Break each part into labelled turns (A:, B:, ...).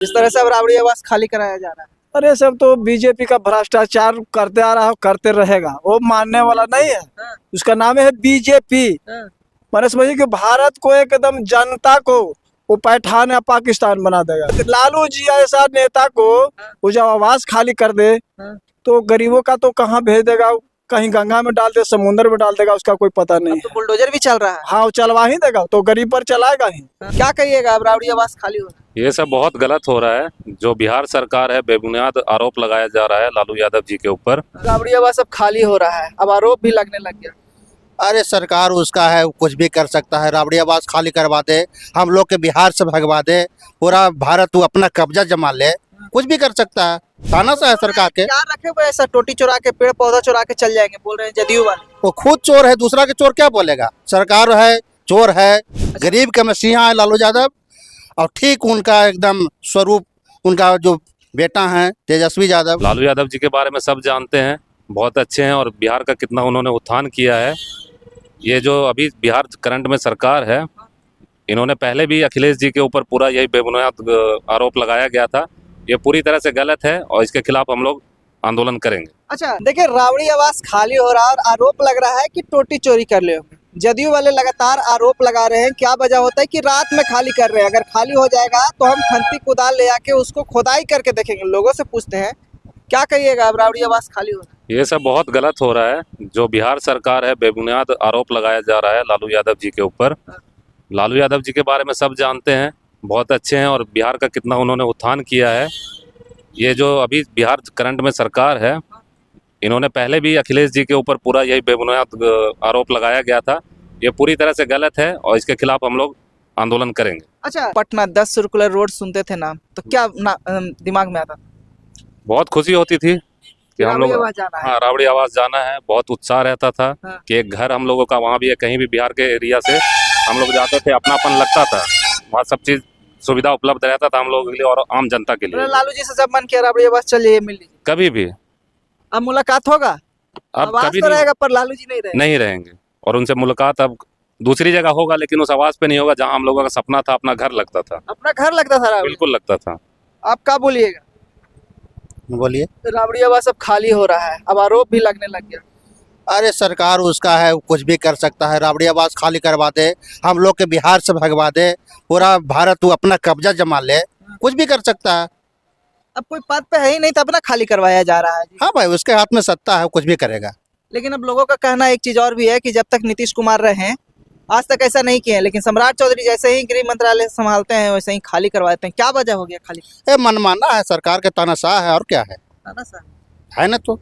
A: जिस तरह से अब राबड़ी आवास खाली कराया जा रहा है।
B: अरे सब तो बीजेपी का भ्रष्टाचार करते आ रहा है, करते रहेगा, वो मानने वाला नहीं है।
A: हाँ,
B: उसका नाम है बीजेपी।
A: हाँ।
B: मैंने समझिए कि भारत को एकदम जनता को वो पैठान या पाकिस्तान बना देगा। लालू जी ऐसा नेता को वो जब आवास खाली कर दे
A: हाँ।
B: तो गरीबों का तो कहाँ भेज देगा, कहीं गंगा में डाल दे, समुद्र में डाल देगा, उसका कोई पता नहीं
A: अब तो
B: है।
A: बुलडोजर भी चल रहा है।
B: हाँ वो चलवा ही देगा, तो गरीब पर चलाएगा ही।
A: क्या कहिएगा अब राबड़ी आवास खाली हो रहा
C: ये सब बहुत गलत हो रहा है। जो बिहार सरकार है, बेबुनियाद आरोप लगाया जा रहा है लालू यादव जी के ऊपर।
A: है। राबड़ी आवास अब खाली हो रहा है, अब आरोप भी लगने लग गया।
D: अरे सरकार उसका है, कुछ भी कर सकता है। राबड़ी आवास खाली करवा दे, हम लोग के बिहार से भगवा दे, पूरा भारत वो अपना कब्जा जमा ले, कुछ भी कर सकता है। तानाशाह है सरकार के।
A: क्या रखे हुए ऐसा टोटी चुरा के, पेड़ पौधा चुरा के चल जाएंगे, बोल रहे हैं जदयू वाले।
D: वो खुद चोर है, दूसरा के चोर क्या बोलेगा। सरकार है, चोर है, गरीब के मसीहा है लालू यादव। और ठीक उनका एकदम स्वरूप, उनका जो बेटा है तेजस्वी यादव।
C: लालू यादव जी के बारे में सब जानते हैं, बहुत अच्छे हैं और बिहार का कितना उन्होंने उत्थान किया है। ये जो अभी बिहार करंट में सरकार है, इन्होंने पहले भी अखिलेश जी के ऊपर पूरा यही बेबुनियाद आरोप लगाया गया था। ये पूरी तरह से गलत है और इसके खिलाफ हम लोग आंदोलन करेंगे।
A: अच्छा देखिए, राबड़ी आवास खाली हो रहा है और आरोप लग रहा है कि टोटी चोरी कर ले। जदयू वाले लगातार आरोप लगा रहे हैं, क्या वजह होता है कि रात में खाली कर रहे हैं। अगर खाली हो जाएगा तो हम खंती कुदाल ले आके उसको खोदाई करके देखेंगे। लोगों से पूछते हैं, क्या कहिएगा अब राबड़ी आवास खाली हो रहा है।
C: ये सब बहुत गलत हो रहा है। जो बिहार सरकार है, बेबुनियाद आरोप लगाया जा रहा है लालू यादव जी के ऊपर। लालू यादव जी के बारे में सब जानते हैं, बहुत अच्छे हैं और बिहार का कितना उन्होंने उत्थान किया है। ये जो अभी बिहार करंट में सरकार है, इन्होंने पहले भी अखिलेश जी के ऊपर पूरा यही बेबुनियाद आरोप लगाया गया था। ये पूरी तरह से गलत है और इसके खिलाफ हम लोग आंदोलन करेंगे।
A: अच्छा, पटना 10 सर्कुलर रोड सुनते थे नाम, तो क्या दिमाग में आता?
C: बहुत खुशी होती थी कि हम लोग,
A: राबड़ी आवास जाना है।
C: हाँ, राबड़ी आवास जाना है। बहुत उत्साह रहता था
A: हाँ।
C: कि एक घर हम लोगों का वहाँ भी है, कहीं भी बिहार के एरिया से हम लोग जाते थे, अपनापन लगता था। वहाँ सब चीज सुविधा उपलब्ध रहता था हम लोगों के लिए और आम जनता के लिए।
A: लालू जी से जब मन किया राबड़ी आवास चलिए मिल लीजिए,
C: कभी भी
A: अब मुलाकात होगा।
C: अब
A: आवास
C: कभी
A: तो
C: नहीं,
A: रहेगा पर लालू जी नहीं रहेंगे।
C: नहीं रहेंगे और उनसे मुलाकात अब दूसरी जगह होगा, लेकिन उस आवास पे नहीं होगा जहाँ हम लोगों का सपना था, अपना घर लगता था।
A: अपना घर लगता था राबड़ी।
C: बिल्कुल लगता था।
A: आप क्या बोलिएगा?
D: बोलिए।
A: राबड़ी आवास अब खाली हो रहा है, अब आरोप भी लगने लग गया।
D: अरे सरकार उसका है, कुछ भी कर सकता है। राबड़ी आवास खाली करवा दे, हम लोग के बिहार से भगवा दे, पूरा भारत वो अपना कब्जा जमा ले, कुछ भी कर सकता है।
A: अब कोई पद पे है ही नहीं, तब ना खाली करवाया जा रहा है जी।
D: हाँ भाई, उसके हाथ में सत्ता है, कुछ भी करेगा।
A: लेकिन अब लोगों का कहना एक चीज और भी है कि जब तक नीतीश कुमार रहे हैं, आज तक ऐसा नहीं किए हैं, लेकिन सम्राट चौधरी जैसे ही गृह मंत्रालय संभालते हैं वैसे ही खाली करवाते हैं। क्या वजह हो गया खाली?
D: ये मनमाना है, सरकार के तानाशाह है, और क्या है। है ना, तो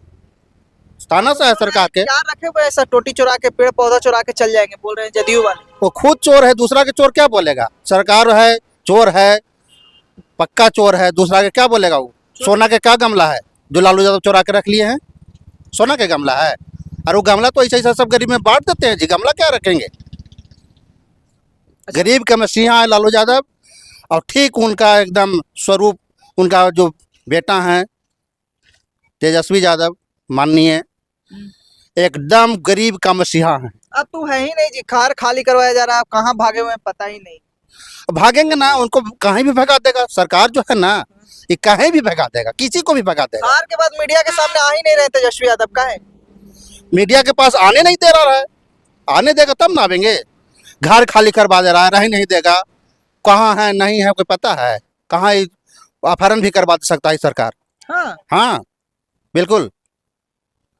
D: तानाशाह है सरकार के।
A: क्या रखे हुए ऐसा टोटी चुरा के, पेड़ पौधा चुरा के चल जाएंगे, बोल रहे हैं जदयू वाले।
D: वो खुद चोर है, दूसरा के चोर क्या बोलेगा। सरकार है, चोर है, पक्का चोर है, दूसरा के क्या बोलेगा। वो सोना के क्या गमला है जो लालू यादव चुरा के रख लिए हैं। सोना के गमला है, और वो गमला तो ऐसा सब गरीब में बांट देते हैं जी। गमला क्या रखेंगे। गरीब के मसीहा है लालू यादव। और ठीक उनका एकदम स्वरूप, उनका जो बेटा है तेजस्वी यादव, माननीय, एकदम गरीब का मसीहा है।
A: अब तो है ही नहीं जी, कार खाली करवाया जा रहा है। कहाँ भागे हुए हैं पता ही नहीं।
D: भागेंगे ना, उनको कहीं भी भगा देगा सरकार जो है ना, ये कहीं भी भगा देगा, किसी को भी भगा देगा।
A: कार के बाद मीडिया के सामने आ ही नहीं रहे तेजस्वी यादव। का है
D: मीडिया के पास आने नहीं दे रहा है। आने देगा तब ना आवेंगे। घर खाली करवा दे रहा है, रह नहीं देगा। कहाँ है नहीं है कोई पता है। कहाँ अपहरण भी करवा सकता है सरकार।
A: हाँ,
D: हाँ बिल्कुल।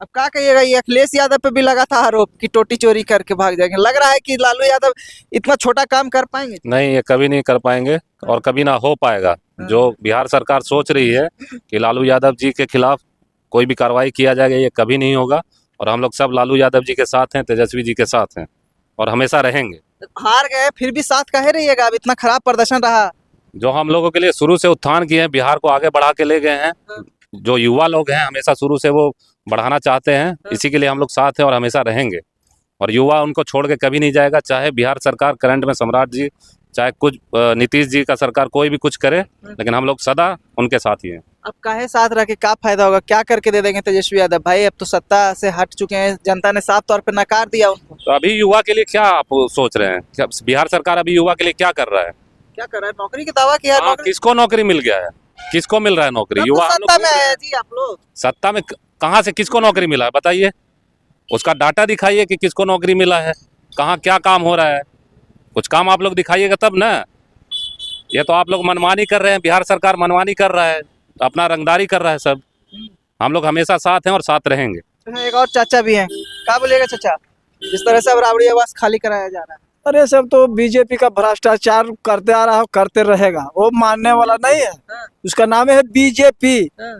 A: अब क्या कहिएगा, ये अखिलेश यादव पे भी लगा था आरोप कि टोटी चोरी करके भाग जाएंगे। लग रहा है कि लालू यादव इतना छोटा काम कर पाएंगे?
C: नहीं, ये कभी नहीं कर पाएंगे और कभी ना हो पाएगा। जो बिहार सरकार सोच रही है कि लालू यादव जी के खिलाफ कोई भी कार्रवाई किया जाएगा, ये कभी नहीं होगा। और हम लोग सब लालू यादव जी के साथ हैं, तेजस्वी जी के साथ हैं और हमेशा रहेंगे।
A: हार गए फिर भी साथ काहे रहिएगा? अब इतना खराब प्रदर्शन रहा।
C: जो हम लोगों के लिए शुरू से उत्थान किए हैं, बिहार को आगे बढ़ा के ले गए हैं, जो युवा लोग हैं हमेशा शुरू से वो बढ़ाना चाहते हैं, इसी के लिए हम लोग साथ हैं और हमेशा रहेंगे। और युवा उनको छोड़ के कभी नहीं जाएगा, चाहे बिहार सरकार करंट में सम्राट जी, चाहे कुछ नीतीश जी का सरकार कोई भी कुछ करे, लेकिन हम लोग सदा उनके साथ ही हैं।
A: अब काहे साथ रह के क्या फायदा होगा? क्या करके दे देंगे तेजस्वी यादव भाई? अब तो सत्ता से हट चुके हैं, जनता ने साफ तौर पे नकार दिया उनको।
C: तो अभी युवा के लिए क्या आप सोच रहे हैं? क्या बिहार सरकार अभी युवा के लिए क्या कर रहा है?
A: क्या कर रहा है? नौकरी की दावा किया है,
C: हाँ,
A: नौकरी
C: किसको नौकरी मिल गया है? किसको मिल रहा है नौकरी?
A: तब तो
C: युवा हम लोग
A: सत्ता
C: घूम
A: में
C: रहे
A: आए
C: हैं।
A: जी आप लोग।
C: सत्ता में कहाँ से किसको नौकरी मिला है बताइए? उसका डाटा दिखाइए कि किसको नौकरी मिला है, कहाँ क्या काम हो रहा है। कुछ काम आप लोग दिखाइएगा तब ना। ये तो आप लोग मनमानी कर रहे हैं, बिहार सरकार मनमानी कर रहा है, अपना रंगदारी कर रहा है सब। हम लोग हमेशा साथ हैं और साथ रहेंगे।
A: एक और चाचा भी हैं, क्या बोलिएगा चाचा? जिस तरह से अब राबड़ी आवास खाली कराया जा रहा है।
B: अरे सब तो बीजेपी का भ्रष्टाचार करते आ रहा है, करते रहेगा, वो मानने वाला नहीं है।
A: हाँ,
B: उसका नाम है बीजेपी।
A: हाँ।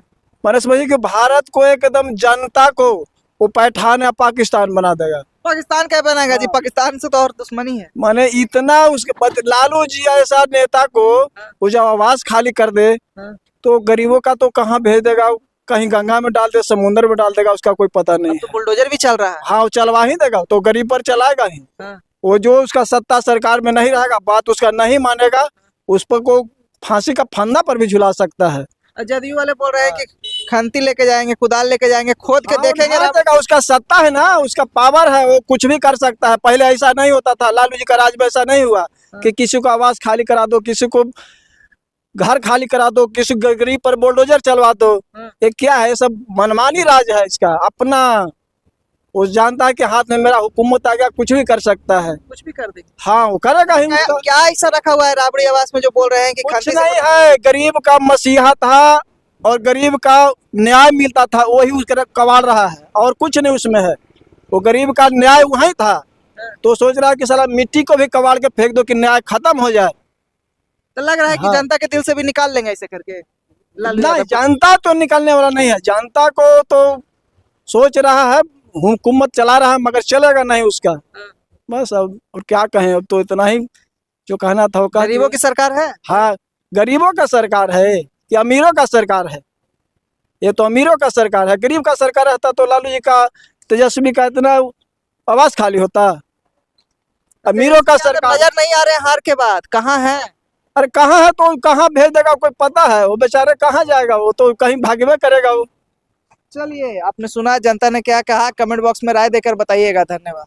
B: मैंने समझिए कि भारत को एकदम जनता को वो पैठान या पाकिस्तान बना देगा।
A: पाकिस्तान क्या बनाएगा जी? पाकिस्तान से तो और दुश्मनी है।
B: माने इतना उसके लालू जी ऐसा नेता को वो जब आवास खाली कर दे
A: हाँ।
B: तो गरीबों का तो कहाँ भेज देगा? कहीं गंगा में डाल दे, समुद्र में डाल देगा, उसका कोई पता नहीं
A: तो
B: है।
A: बुलडोजर भी चल रहा है।
B: हाँ, वो चलवा ही देगा, तो गरीब पर चलाएगा ही।
A: हाँ।
B: वो जो उसका सत्ता सरकार में नहीं रहेगा, बात उसका नहीं मानेगा, उस पर को फांसी का फंदा पर भी झुला सकता है।
A: और जदयू वाले बोल रहे हैं कि खंती लेके जाएंगे, कुदाल लेके जाएंगे, खोद के
B: हाँ,
A: देखेंगे।
B: उठा देगा, उसका सत्ता है ना, उसका पावर है, वो कुछ भी कर सकता है। पहले ऐसा नहीं होता था, लालू जी का राज में ऐसा नहीं हुआ कि किसी को आवास खाली करा दो, किसी को घर खाली करा दो, किसी गरीब पर बुलडोजर चलवा दो। ये क्या है? सब मनमानी राज है इसका अपना। वो जानता है कि हाथ में मेरा हुकूमत आ गया, कुछ भी कर सकता है।
A: कुछ भी कर देंगे।
B: हाँ, वो करेगा ही। उसका
A: क्या ऐसा रखा हुआ है राबड़ी आवास में जो बोल रहे हैं कि
B: कुछ
A: खंती से
B: नहीं है, गरीब का मसीहा था और गरीब का न्याय मिलता था, वही उसका कबाड़ रहा है, और कुछ नहीं उसमें है। वो गरीब का न्याय वहीं था, तो सोच रहा है कि साला मिट्टी को भी कबाड़ के फेंक दो कि न्याय खत्म हो जाए।
A: तो लग रहा है कि
B: हाँ।
A: जनता के दिल से भी निकाल लेंगे ऐसे करके लालू
B: नहीं,
A: यादव को।
B: जनता तो निकलने वाला नहीं है। जनता को तो सोच रहा है, हुकूमत चला रहा है, मगर चलेगा नहीं उसका। बस अब और क्या कहें, अब तो इतना ही जो कहना था वो कह
A: गरीबों
B: दिया।
A: की सरकार है।
B: हाँ, गरीबों का सरकार है कि अमीरों का सरकार है? ये तो अमीरों का सरकार है। गरीब का सरकार रहता तो लालू जी का, तेजस्वी का इतना आवास खाली होता? अमीरों का सरकार।
A: नजर नहीं आ रहे हैं हार के बाद, कहाँ है?
B: अरे कहाँ है तो कहाँ भेज देगा, कोई पता है? वो बेचारे कहाँ जाएगा? वो तो कहीं भागवे करेगा वो।
A: चलिए, आपने सुना जनता ने क्या कहा, कमेंट बॉक्स में राय देकर बताइएगा। धन्यवाद।